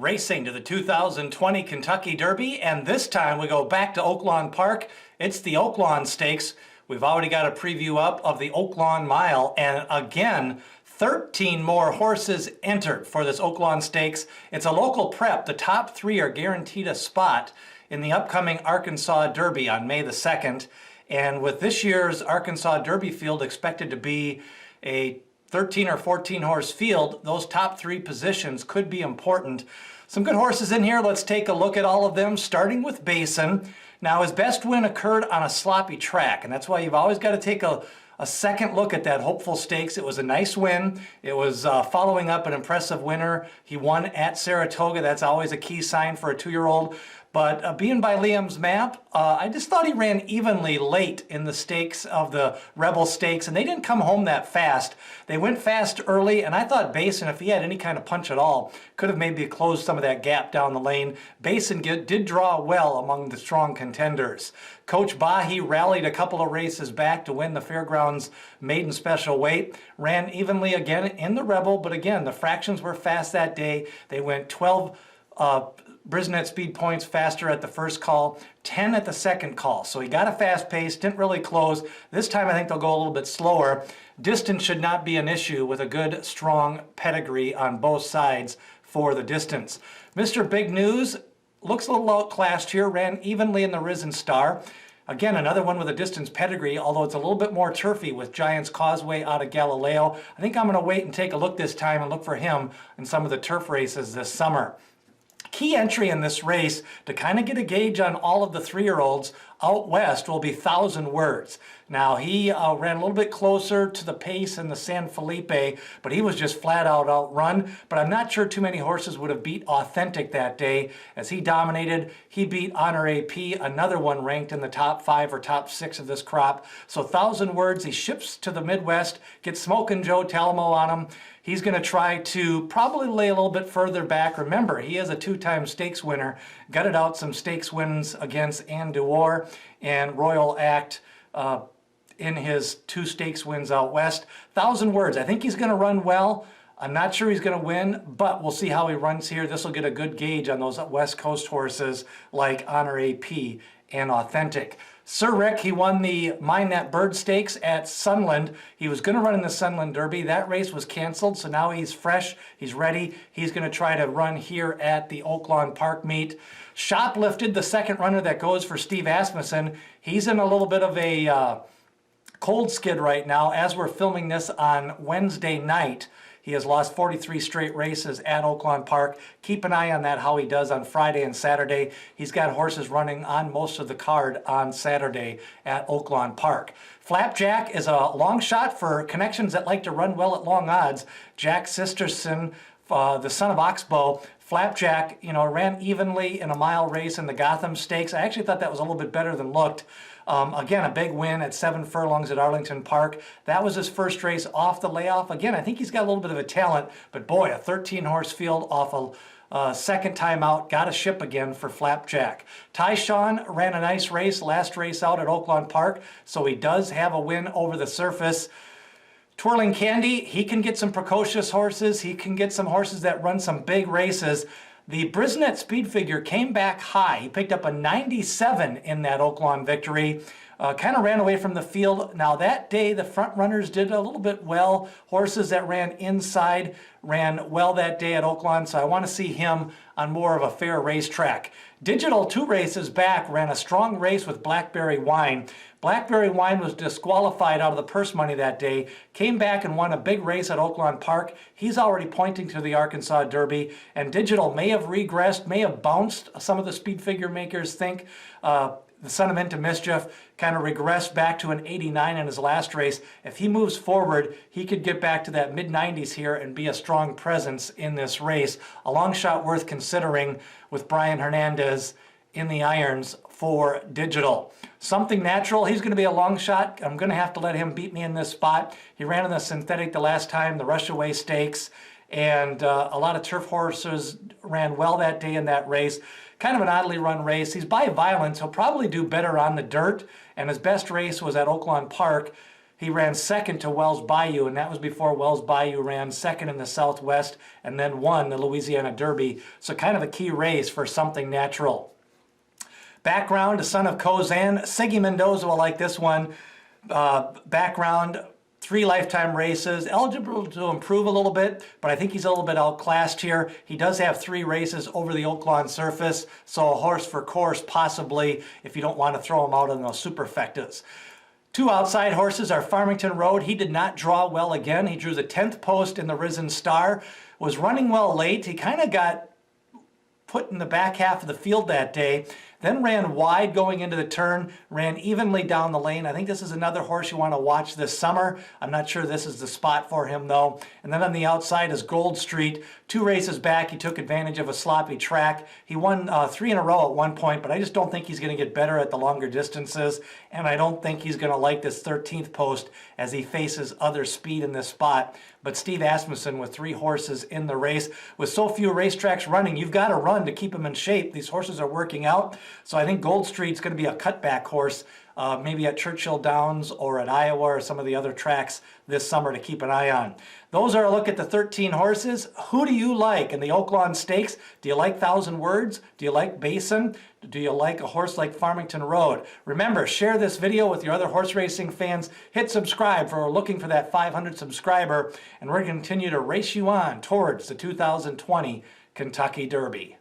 Racing to the 2020 Kentucky Derby, and this time we go back to Oaklawn Park. It's the Oaklawn Stakes. We've already got a preview up of the Oaklawn Mile, and again, 13 more horses entered for this Oaklawn Stakes. It's a local prep. The top three are guaranteed a spot in the upcoming Arkansas Derby on May the 2nd. And with this year's Arkansas Derby field expected to be a 13 or 14 horse field, those top three positions could be important. Some good horses in here. Let's take a look at all of them, starting with Basin. Now, his best win occurred on a sloppy track, and that's why you've always got to take a second look at that Hopeful Stakes. It was a nice win. It was following up an impressive winner. He won at Saratoga. That's always a key sign for a 2-year-old. But being by Liam's map, I just thought he ran evenly late in the stakes of the Rebel Stakes, and they didn't come home that fast. They went fast early, and I thought Basin, if he had any kind of punch at all, could have maybe closed some of that gap down the lane. Basin did draw well among the strong contenders. Coach Bahi rallied a couple of races back to win the Fairgrounds maiden special weight. Ran evenly again in the Rebel, but again, the fractions were fast that day. They went 12 Brisnet speed points faster at the first call, 10 at the second call. So he got a fast pace, didn't really close. This time I think they'll go a little bit slower. Distance should not be an issue with a good, strong pedigree on both sides for the distance. Mr. Big News looks a little outclassed here, ran evenly in the Risen Star. Again, another one with a distance pedigree, although it's a little bit more turfy with Giants Causeway out of Galileo. I think I'm going to wait and take a look this time and look for him in some of the turf races this summer. Key entry in this race to kind of get a gauge on all of the 3-year-olds out west will be 1,000 Words. Now, he ran a little bit closer to the pace in the San Felipe, but he was just flat out outrun. But I'm not sure too many horses would have beat Authentic that day as he dominated. He beat Honor AP, another one ranked in the top 5 or top 6 of this crop. So 1,000 Words, he ships to the Midwest, gets Smokin' Joe Talamo on him. He's going to try to probably lay a little bit further back. Remember, he is a 2-time stakes winner. Gutted out some stakes wins against Anne Duor and Royal Act in his 2 stakes wins out west. 1,000 Words, I think he's going to run well. I'm not sure he's going to win, but we'll see how he runs here. This will get a good gauge on those West Coast horses like Honor AP and Authentic. Sir Rick, he won the Mind That Bird Stakes at Sunland. He was going to run in the Sunland Derby. That race was canceled, so now he's fresh. He's ready. He's going to try to run here at the Oaklawn Park meet. Shoplifted, the second runner that goes for Steve Asmussen. He's in a little bit of a cold skid right now as we're filming this on Wednesday night. He has lost 43 straight races at Oaklawn Park. Keep an eye on that, how he does on Friday and Saturday. He's got horses running on most of the card on Saturday at Oaklawn Park. Flapjack is a long shot for connections that like to run well at long odds. Jack Sisterson, the son of Oxbow. Flapjack, ran evenly in a mile race in the Gotham Stakes. I actually thought that was a little bit better than looked. Again, a big win at 7 furlongs at Arlington Park. That was his first race off the layoff. Again, I think he's got a little bit of a talent, but boy, a 13-horse field off a second time out. Got a ship again for Flapjack. Tyshawn ran a nice race, last race out at Oaklawn Park, so he does have a win over the surface. Twirling Candy, he can get some precocious horses. He can get some horses that run some big races. The Brisnet speed figure came back high. He picked up a 97 in that Oaklawn victory. Kind of ran away from the field. Now that day, the front runners did a little bit well. Horses that ran inside ran well that day at Oaklawn, so I want to see him on more of a fair racetrack. Digital, 2 races back, ran a strong race with Blackberry Wine. Blackberry Wine was disqualified out of the purse money that day, came back and won a big race at Oaklawn Park. He's already pointing to the Arkansas Derby, and Digital may have regressed, may have bounced. Some of the speed figure makers think the Sentiment to Mischief kind of regressed back to an 89 in his last race. If he moves forward, he could get back to that mid-90s here and be a strong presence in this race. A long shot worth considering with Brian Hernandez in the irons for Digital. Something Natural, he's going to be a long shot. I'm going to have to let him beat me in this spot. He ran in the synthetic the last time, the Rushaway Stakes, and a lot of turf horses ran well that day in that race. Kind of an oddly run race. He's by Violence. He'll probably do better on the dirt, and his best race was at Oaklawn Park. he ran second to Wells Bayou, and that was before Wells Bayou ran second in the Southwest and then won the Louisiana Derby. So kind of a key race for Something Natural. Background, a son of Kozan. Siggy Mendoza will like this one. Background, 3 lifetime races, eligible to improve a little bit, but I think he's a little bit outclassed here. He does have 3 races over the Oaklawn surface, so a horse for course possibly if you don't want to throw him out on those superfectas. 2 outside horses are Farmington Road. He did not draw well again. He drew the 10th post in the Risen Star, was running well late. He kind of got put in the back half of the field that day, then ran wide going into the turn, ran evenly down the lane. I think this is another horse you want to watch this summer. I'm not sure this is the spot for him though. And then on the outside is Gold Street. 2 races back, he took advantage of a sloppy track. He won 3 in a row at one point, but I just don't think he's going to get better at the longer distances, and I don't think he's going to like this 13th post as he faces other speed in this spot. But Steve Asmussen with 3 horses in the race. With so few racetracks running, you've got to run to keep them in shape. These horses are working out. So I think Gold Street's going to be a cutback horse, maybe at Churchill Downs or at Iowa or some of the other tracks this summer to keep an eye on. Those are a look at the 13 horses. Who do you like in the Oaklawn Stakes? Do you like 1,000 Words? Do you like Basin? Do you like a horse like Farmington Road? Remember, share this video with your other horse racing fans. Hit subscribe for we're looking for that 500 subscriber, and we're going to continue to race you on towards the 2020 Kentucky Derby.